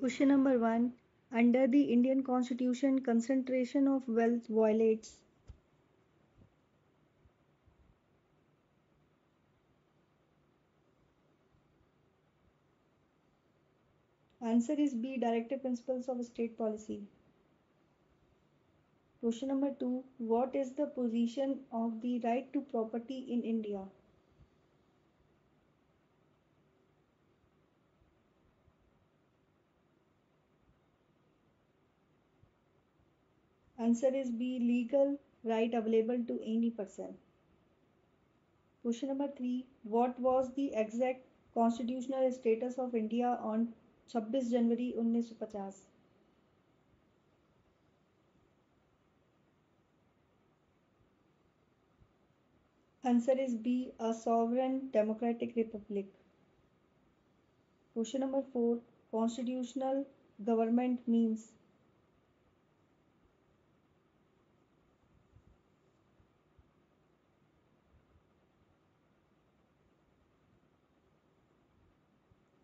Question number 1. Under the Indian Constitution, concentration of wealth violates. Answer is B. Directive Principles of State Policy. Question number 2. What is the position of the right to property in India? Answer is B. Legal right available to any person. Question number 3. What was the exact constitutional status of India on 26 January 1950? Answer is B. A sovereign democratic republic. Question number 4. Constitutional government means.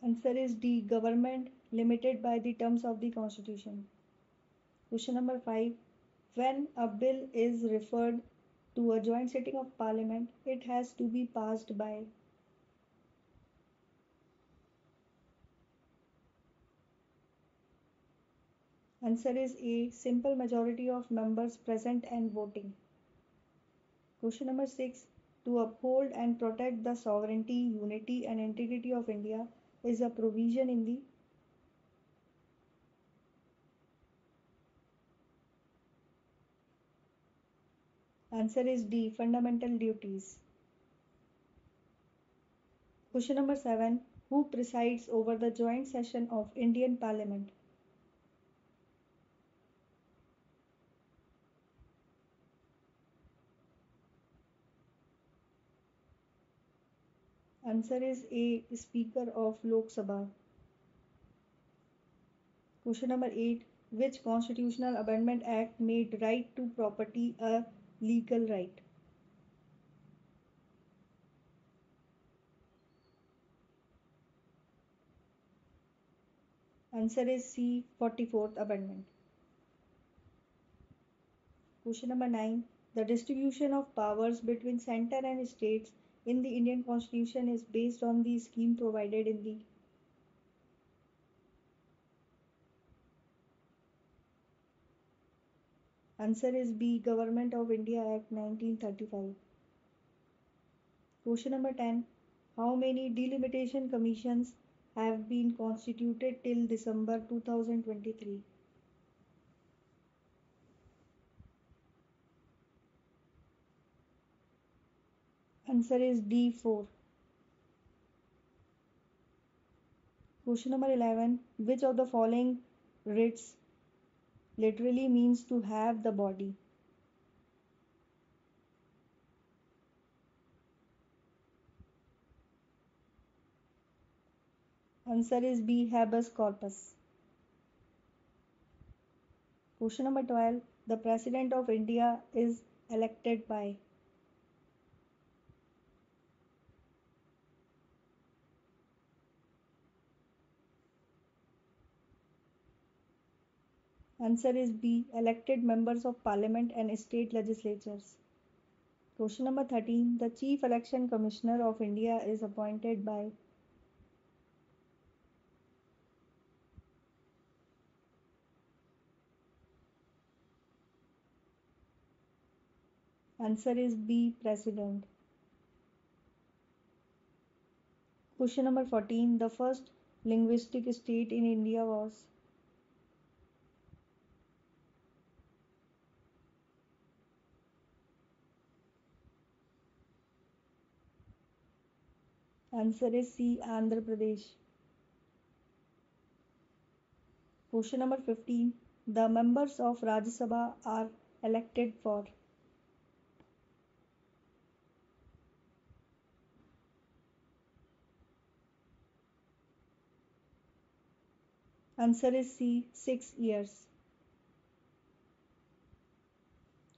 Answer is D. Government limited by the terms of the Constitution. Question number 5. When a bill is referred to a joint sitting of Parliament, it has to be passed by. Answer is A. Simple majority of members present and voting. Question number 6. To uphold and protect the sovereignty, unity, and integrity of India is a provision in the. Answer is D. Fundamental duties. Question number 7. Who presides over the joint session of Indian Parliament? Answer is A. Speaker of Lok Sabha. Question number 8. Which Constitutional Amendment Act made right to property a legal right? Answer is C. 44th Amendment. Question number 9. The distribution of powers between center and states in the Indian Constitution is based on the scheme provided in the. Answer is B. Government of India Act 1935. Question number 10. How many delimitation commissions have been constituted till December 2023? Answer is D. 4. Question number 11. Which of the following writs literally means to have the body? Answer is B. Habeas corpus. Question number 12. The President of India is elected by. Answer is B. Elected members of Parliament and state legislatures. Question number 13. The Chief Election Commissioner of India is appointed by. Answer is B. President. Question number 14. The first linguistic state in India was. Answer is C. Andhra Pradesh. Question number 15. The members of Rajya Sabha are elected for. Answer is C. 6 years.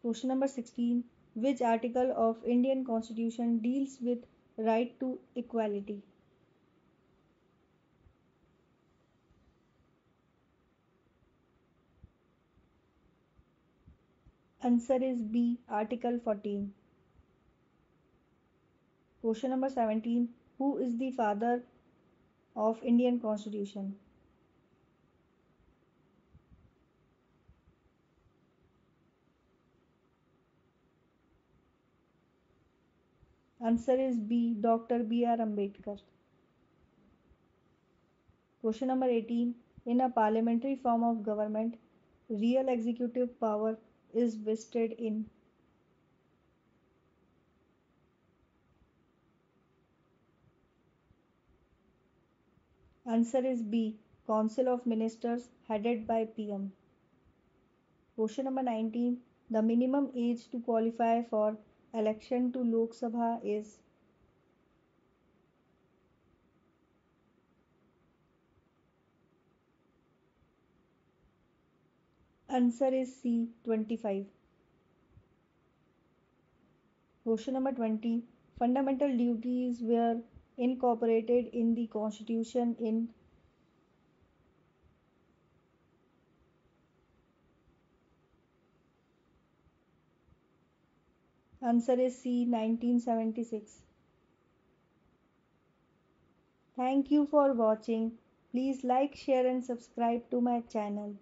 Question number 16. Which article of Indian Constitution deals with right to equality? Answer is B. Article 14. Question number 17. Who is the father of Indian Constitution? Answer is B. Dr. B.R. Ambedkar. Question number 18. In a parliamentary form of government, real executive power is vested in. Answer is B. Council of Ministers headed by PM. Question number 19. The minimum age to qualify for election to Lok Sabha is. Answer is C. 25. Question number 20. Fundamental duties were incorporated in the Constitution in. Answer is C. 1976. Thank you for watching. Please like, share and subscribe to my channel.